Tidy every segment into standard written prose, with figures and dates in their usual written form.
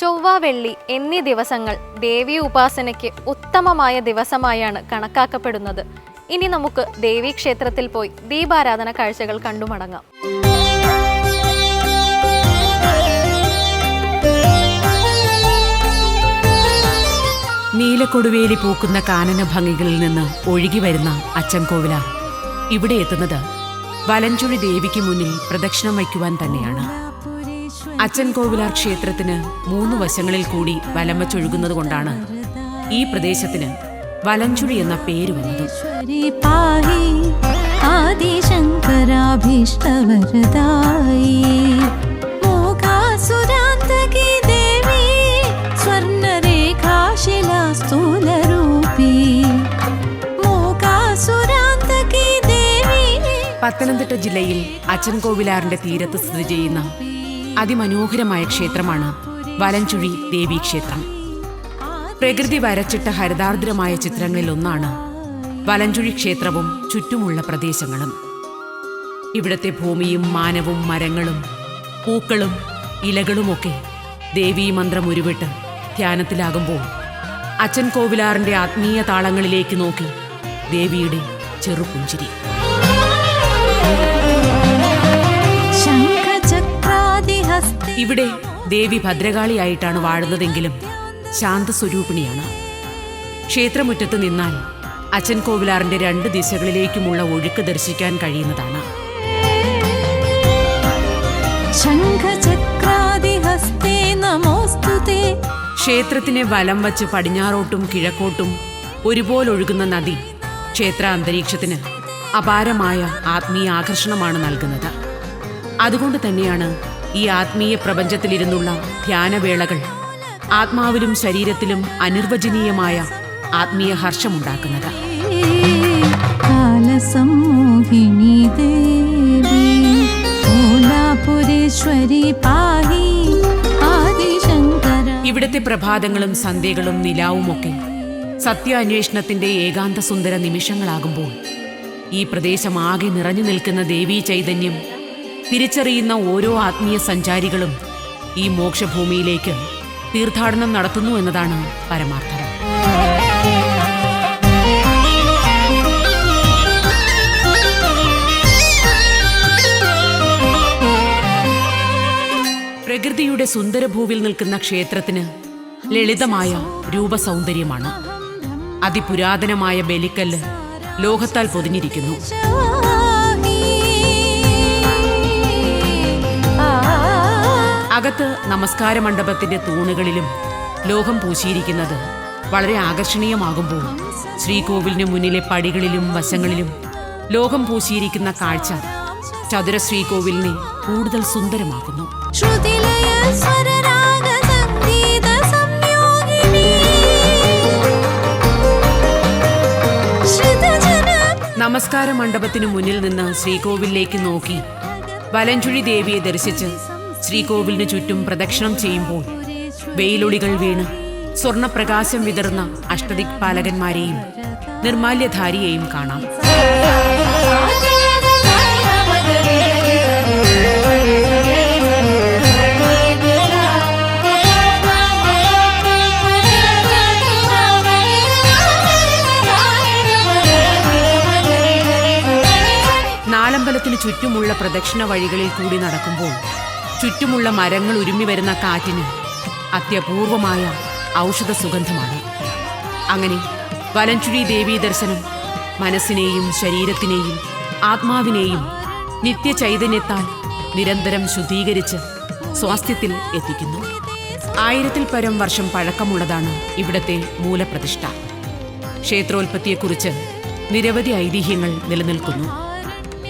ചൊവ്വ, വെള്ളി എന്നീ ദിവസങ്ങൾ ദേവീ ഉപാസനയ്ക്ക് ഉത്തമമായ ദിവസമായാണ് കണക്കാക്കപ്പെടുന്നത്. ഇനി നമുക്ക് ദേവീക്ഷേത്രത്തിൽ പോയി ദീപാരാധന കാഴ്ചകൾ കണ്ടുമടങ്ങാം. നീലക്കൊടുവേലി പൂക്കുന്ന കാനന ഭംഗികളിൽ നിന്ന് ഒഴുകി വരുന്ന അച്ചൻകോവിലാർ ഇവിടെ എത്തുന്നത് വലഞ്ചുഴി ദേവിക്ക് മുന്നിൽ പ്രദക്ഷിണം വയ്ക്കുവാൻ തന്നെയാണ്. അച്ചൻകോവിലാർ ക്ഷേത്രത്തിന് 3 വശങ്ങളിൽ കൂടി വലം വച്ചൊഴുകുന്നത് കൊണ്ടാണ് ഈ പ്രദേശത്തിന് വലഞ്ചുഴി എന്ന പേര് വന്നത്. പത്തനംതിട്ട ജില്ലയിൽ അച്ചൻകോവിലാറിന്റെ തീരത്ത് സ്ഥിതി ചെയ്യുന്ന അതിമനോഹരമായ ക്ഷേത്രമാണ് വലഞ്ചുഴി ദേവീക്ഷേത്രം. പ്രകൃതി വരച്ചിട്ട ഹരിതാർദ്രമായ ചിത്രങ്ങളിൽ ഒന്നാണ് വലഞ്ചുഴി ക്ഷേത്രവും ചുറ്റുമുള്ള പ്രദേശങ്ങളും. ഇവിടത്തെ ഭൂമിയും മാനവും മരങ്ങളും പൂക്കളും ഇലകളുമൊക്കെ ദേവീമന്ത്രം ഉരുവിട്ട് ധ്യാനത്തിലാകുമ്പോൾ അച്ചൻകോവിലാറിന്റെ ആത്മീയ താളങ്ങളിലേക്ക് നോക്കി ദേവിയുടെ ചെറുപുഞ്ചിരി. ഇവിടെ ദേവി ഭദ്രകാളിയായിട്ടാണ് വാഴുന്നതെങ്കിലും ശാന്തസ്വരൂപിണിയാണ്. ക്ഷേത്രമുറ്റത്ത് നിന്നാൽ അച്ചൻകോവിലാറിന്റെ 2 ദിശകളിലേക്കുമുള്ള ഒഴുക്ക് ദർശിക്കാൻ കഴിയുന്നതാണ്. ക്ഷേത്രത്തിനെ വലം വച്ച് പടിഞ്ഞാറോട്ടും കിഴക്കോട്ടും ഒരുപോലെ ഒഴുകുന്ന നദി ക്ഷേത്ര അന്തരീക്ഷത്തിന് അപാരമായ ആത്മീയ ആകർഷണമാണ് നൽകുന്നത്. അതുകൊണ്ട് തന്നെയാണ് ഈ ആത്മീയ പ്രപഞ്ചത്തിലിരുന്നുള്ള ധ്യാനവേളകൾ ആത്മാവിലും ശരീരത്തിലും അനിർവചനീയമായ ആത്മീയ ഹർഷമുണ്ടാക്കുന്നത്. ഇവിടുത്തെ പ്രഭാതങ്ങളും സന്ധ്യകളും നിലാവുമൊക്കെ സത്യാന്വേഷണത്തിന്റെ ഏകാന്ത സുന്ദര നിമിഷങ്ങളാകുമ്പോൾ ഈ പ്രദേശമാകെ നിറഞ്ഞു നിൽക്കുന്ന ദേവീ ചൈതന്യം തിരിച്ചറിയുന്ന ഓരോ ആത്മീയ സഞ്ചാരികളും ഈ മോക്ഷഭൂമിയിലേക്ക് തീർത്ഥാടനം നടത്തുന്നു എന്നതാണ് പരമാർത്ഥം. പ്രകൃതിയുടെ സുന്ദരഭൂവിൽ നിൽക്കുന്ന ക്ഷേത്രത്തിന് ലളിതമായ രൂപസൗന്ദര്യമാണ്. അതിപുരാതനമായ ബലിക്കല്ല് ലോഹത്താൽ പൊതിഞ്ഞിരിക്കുന്നു. അകത്ത് നമസ്കാര മണ്ഡപത്തിന്റെ തൂണുകളിലും ലോഹം പൂശിയിരിക്കുന്നത് വളരെ ആകർഷണീയമാകുമ്പോൾ ശ്രീകോവിലിന് മുന്നിലെ പടികളിലും വശങ്ങളിലും ലോഹം പൂശിയിരിക്കുന്ന കാഴ്ച ചതുര ശ്രീകോവിലിനെ കൂടുതൽ സുന്ദരമാക്കുന്നു. നമസ്കാര മണ്ഡപത്തിനു മുന്നിൽ നിന്ന് ശ്രീകോവിലേക്ക് നോക്കി വലഞ്ചുഴി ദേവിയെ ദർശിച്ച് ശ്രീകോവിലിന് ചുറ്റും പ്രദക്ഷിണം ചെയ്യുമ്പോൾ വെയിലൊളികൾ വീണ് സ്വർണപ്രകാശം വിതറുന്ന അഷ്ടദിക്പാലകന്മാരെയും നിർമാല്യധാരിയെയും കാണാം. നാലമ്പലത്തിന് ചുറ്റുമുള്ള പ്രദക്ഷിണ വഴികളിൽ കൂടി നടക്കുമ്പോൾ ചുറ്റുമുള്ള മരങ്ങൾ ഉരുമ്മി വരുന്ന കാറ്റിന് അത്യപൂർവമായ ഔഷധ സുഗന്ധമാണ്. അങ്ങനെ വലഞ്ചുഴി ദേവീ ദർശനം മനസ്സിനെയും ശരീരത്തിനെയും ആത്മാവിനെയും നിത്യചൈതന്യത്താൽ നിരന്തരം ശുദ്ധീകരിച്ച് സ്വാസ്ഥ്യത്തിൽ എത്തിക്കുന്നു. 1000-ൽ പരം വർഷം പഴക്കമുള്ളതാണ് ഇവിടത്തെ മൂലപ്രതിഷ്ഠ. ക്ഷേത്രോൽപത്തിയെക്കുറിച്ച് നിരവധി ഐതിഹ്യങ്ങൾ നിലനിൽക്കുന്നു.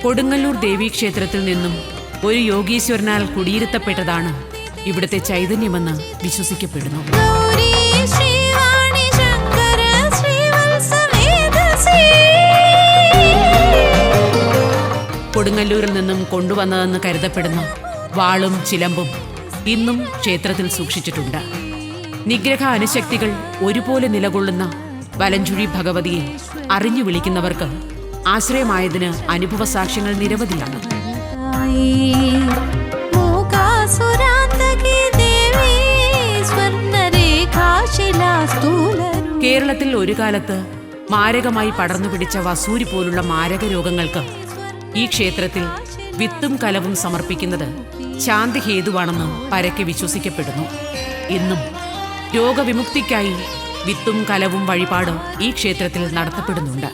കൊടുങ്ങല്ലൂർ ദേവീക്ഷേത്രത്തിൽ നിന്നും ഒരു യോഗീശ്വരനാൽ കുടിയിരുത്തപ്പെട്ടതാണ് ഇവിടുത്തെ ചൈതന്യമെന്ന് വിശ്വസിക്കപ്പെടുന്നു. കൊടുങ്ങല്ലൂരിൽ നിന്നും കൊണ്ടുവന്നതെന്ന് കരുതപ്പെടുന്ന വാളും ചിലമ്പും ഇന്നും ക്ഷേത്രത്തിൽ സൂക്ഷിച്ചിട്ടുണ്ട്. നിഗ്രഹ അനുശക്തികൾ ഒരുപോലെ നിലകൊള്ളുന്ന വലഞ്ചുഴി ഭഗവതിയെ അറിഞ്ഞു വിളിക്കുന്നവർക്ക് ആശ്രയമായതിന് അനുഭവ സാക്ഷ്യങ്ങൾ നിരവധിയാണ്. മൂകാസുരാന്തകി ദേവി കേരളത്തിൽ ഒരു കാലത്ത് മാരകമായി പടർന്നുപിടിച്ച വസൂരി പോലുള്ള മാരക രോഗങ്ങൾക്ക് ഈ ക്ഷേത്രത്തിൽ വിത്തും കലവും സമർപ്പിക്കുന്നത് ശാന്തി ഹേതുവാണെന്ന് പരക്കെ വിശ്വസിക്കപ്പെടുന്നു. ഇന്നും രോഗവിമുക്തിക്കായി വിത്തും കലവും വഴിപാട് ഈ ക്ഷേത്രത്തിൽ നടത്തപ്പെടുന്നുണ്ട്.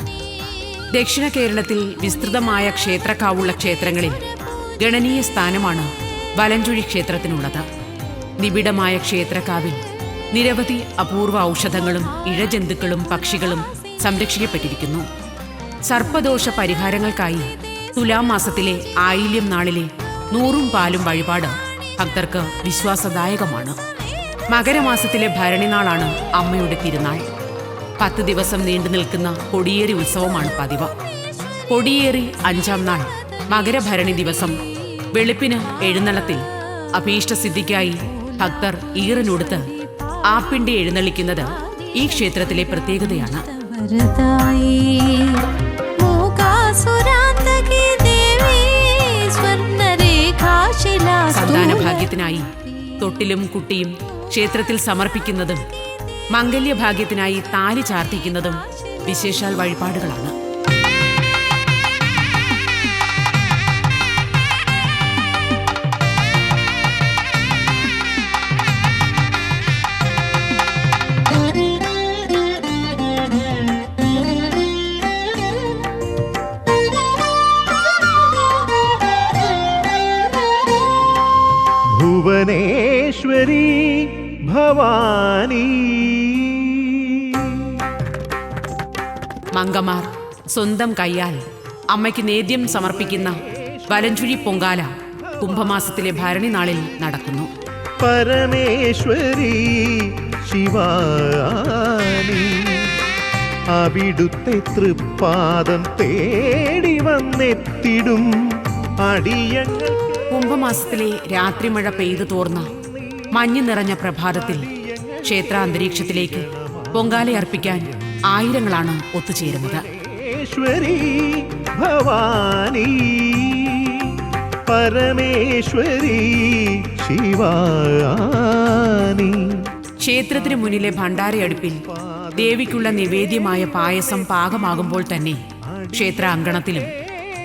ദക്ഷിണ കേരളത്തിൽ വിസ്തൃതമായ ക്ഷേത്രക്കാവുള്ള ക്ഷേത്രങ്ങളിൽ ഗണനീയ സ്ഥാനമാണ് വലഞ്ചുഴി ക്ഷേത്രത്തിനുള്ളത്. നിബിഡമായ ക്ഷേത്രക്കാവിൽ നിരവധി അപൂർവ ഔഷധങ്ങളും ഇഴജന്തുക്കളും പക്ഷികളും സംരക്ഷിക്കപ്പെട്ടിരിക്കുന്നു. സർപ്പദോഷ പരിഹാരങ്ങൾക്കായി തുലാം മാസത്തിലെ ആയില്യം നാളിലെ 100 പാലും വഴിപാട് ഭക്തർക്ക് വിശ്വാസദായകമാണ്. മകരമാസത്തിലെ ഭരണിനാളാണ് അമ്മയുടെ തിരുനാൾ. 10 ദിവസം നീണ്ടു നിൽക്കുന്ന കൊടിയേറി ഉത്സവമാണ് പതിവ്. കൊടിയേറി 5-ാം നാൾ മകരഭരണി ദിവസം വെളുപ്പിന് എഴുന്നള്ളത്തിൽ അഭീഷ്ടസിദ്ധിക്കായി ഭക്തർ ഈറനൊടുത്ത് ആപ്പിണ്ടി എഴുന്നള്ളിക്കുന്നത് ഈ ക്ഷേത്രത്തിലെ പ്രത്യേകതയാണ്. സന്താനഭാഗ്യത്തിനായി തൊട്ടിലും കുട്ടിയും ക്ഷേത്രത്തിൽ സമർപ്പിക്കുന്നതും മംഗല്യഭാഗ്യത്തിനായി താലി ചാർത്തിക്കുന്നതും വിശേഷാൽ വഴിപാടുകളാണ്. ഭുവനേശ്വരി ഭവാനി. മംഗമാർ സ്വന്തം കൈയാൽ അമ്മയ്ക്ക് നേദ്യം സമർപ്പിക്കുന്ന വലഞ്ചുഴി പൊങ്കാല കുംഭമാസത്തിലെ ഭരണി നാളിൽ നടക്കുന്നു. പരമേശ്വരി ശിവാനി, അവിടുത്തെ തൃപ്പാദം തേടി വന്നെത്തിടും അടിയങ്ങൾ. കുംഭമാസത്തിലെ രാത്രിമഴ പെയ്തു തോർന്ന മഞ്ഞു നിറഞ്ഞ പ്രഭാതത്തിൽ ക്ഷേത്രാന്തരീക്ഷത്തിലേക്ക് പൊങ്കാലയർപ്പിക്കാൻ ആയിരങ്ങളാണ് ഒത്തുചേരുന്നത്. ഈശ്വരി ഭവാനി, പരമേശ്വരി ശിവാനി. ക്ഷേത്രത്തിനു മുന്നിലെ ഭണ്ഡാരയടുപ്പിൽ ദേവിക്കുള്ള നിവേദ്യമായ പായസം പാകമാകുമ്പോൾ തന്നെ ക്ഷേത്ര അങ്കണത്തിലും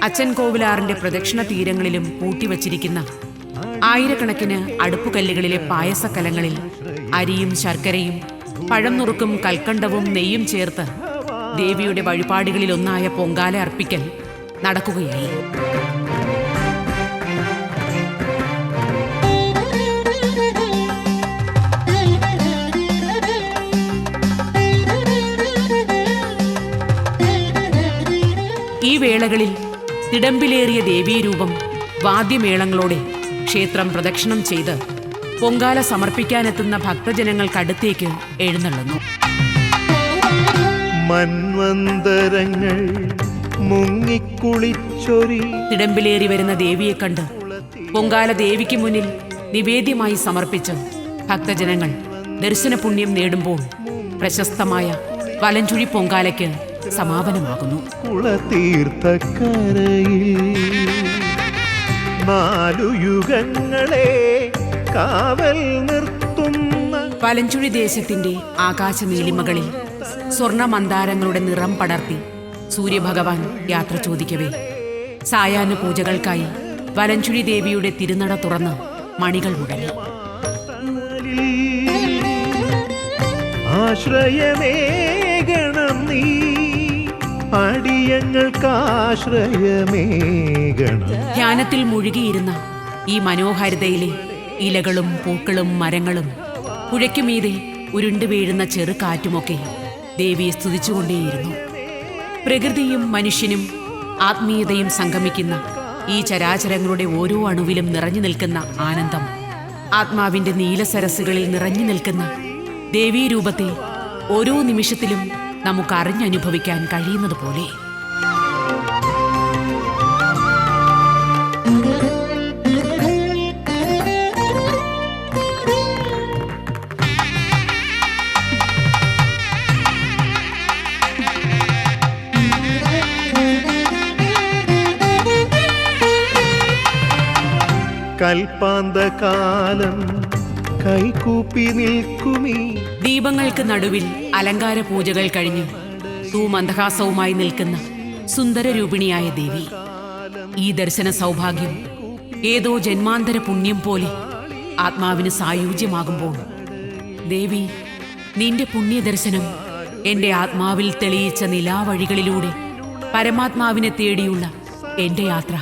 അച്ചൻ കോവിലാറിന്റെ പ്രദക്ഷിണ തീരങ്ങളിലും കൂട്ടിവച്ചിരിക്കുന്ന ആയിരക്കണക്കിന് അടുപ്പുകല്ലുകളിലെ പായസക്കലങ്ങളിൽ അരിയും ശർക്കരയും പഴം നുറുക്കും കൽക്കണ്ടവും നെയ്യും ചേർത്ത് ദേവിയുടെ വഴിപാടുകളിലൊന്നായ പൊങ്കാല അർപ്പിക്കൽ നടക്കുകയായി. ഈ വേളകളിൽ തിടമ്പിലേറിയ ദേവീരൂപം വാദ്യമേളങ്ങളോടെ ക്ഷേത്രം പ്രദക്ഷിണം ചെയ്ത് പൊങ്കാല സമർപ്പിക്കാനെത്തുന്ന ഭക്തജനങ്ങൾക്കടുത്തേക്ക് എഴുന്നള്ളുന്നു. മൻവന്തരങ്ങൾ മുങ്ങിക്കുളിച്ചൊരി തിടമ്പിലേറി വരുന്ന ദേവിയെ കണ്ട് പൊങ്കാല ദേവിക്ക് മുന്നിൽ നിവേദ്യമായി സമർപ്പിച്ച് ഭക്തജനങ്ങൾ ദർശനപുണ്യം നേടുമ്പോൾ പ്രശസ്തമായ വലഞ്ചുഴി പൊങ്കാലയ്ക്ക് സമാപനമാകുന്നു. കുളതീർത്ഥക്കരയിൽ 4 യുഗങ്ങളെ കാവൽ നിർത്തുന്ന വലഞ്ചുഴി ദേശത്തിന്റെ ആകാശനീലിമകളിൽ സ്വർണമന്ദാരങ്ങളുടെ നിറം പടർത്തി സൂര്യഭഗവാൻ യാത്ര ചോദിക്കവേ സായാഹ്ന പൂജകൾക്കായി വലഞ്ചുഴി ദേവിയുടെ തിരുനട തുറന്ന് മണികൾ മുഴങ്ങി. ആശ്രയമേകണം നീ, അടിയങ്ങൾക്കാശ്രയമേകണം. ധ്യാനത്തിൽ മുഴുകിയിരുന്ന ഈ മനോഹാരിതയിലെ ഇലകളും പൂക്കളും മരങ്ങളും പുഴയ്ക്കുമീതെ ഉരുണ്ടു വീഴുന്ന ചെറു കാറ്റുമൊക്കെ ദേവിയെ സ്തുതിച്ചുകൊണ്ടേയിരുന്നു. പ്രകൃതിയും മനുഷ്യനും ആത്മീയതയും സംഗമിക്കുന്ന ഈ ചരാചരങ്ങളുടെ ഓരോ അണുവിലും നിറഞ്ഞു നിൽക്കുന്ന ആനന്ദം, ആത്മാവിന്റെ നീലസരസുകളിൽ നിറഞ്ഞു നിൽക്കുന്ന ദേവീരൂപത്തെ ഓരോ നിമിഷത്തിലും നമുക്ക് അറിഞ്ഞനുഭവിക്കാൻ കഴിയുന്നത് പോലെ. കൽപ്പാന്തകാലം കൈകൂപ്പി നിൽക്കുമീ ദീപ ദീപങ്ങൾക്ക് നടുവിൽ അലങ്കാര പൂജകൾ കഴിഞ്ഞ് തൂമന്ദഹാസവുമായി നിൽക്കുന്ന സുന്ദരരൂപിണിയായ ദേവി. ഈ ദർശന സൗഭാഗ്യം ഏതോ ജന്മാന്തര പുണ്യം പോലെ ആത്മാവിന് സായുജ്യമാകുമ്പോൾ, ദേവി, നിന്റെ പുണ്യദർശനം എന്റെ ആത്മാവിൽ തെളിയിച്ച നിലാവഴികളിലൂടെ പരമാത്മാവിനെ തേടിയുള്ള എന്റെ യാത്ര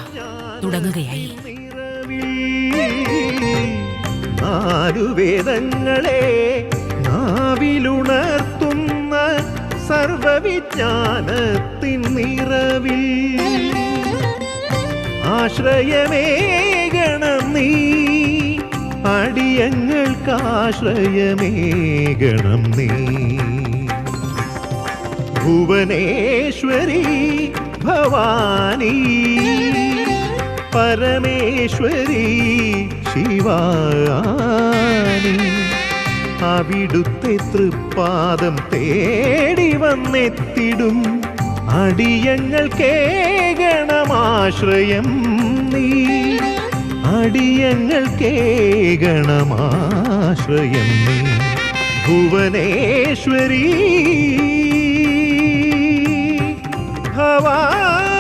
തുടങ്ങുകയായി. നാലുവേദങ്ങളെ നാവിലുണർത്തുന്ന സർവവിജ്ഞാനത്തിൻ നിറവിൽ ആശ്രയമേകണം നീ, അടിയങ്ങൾക്കാശ്രയമേകണം നീ. ഭുവനേശ്വരി ഭവാനി, പരമേശ്വരി ശിവാനി, അവിടുത്തെ തൃപ്പാദം തേടി വന്നെത്തിടും അടിയങ്ങൾക്കേകണമാശ്രയം നീ, അടിയങ്ങൾക്കേകണമാശ്രയം നീ. ഭുവനേശ്വരി ഭവാനി.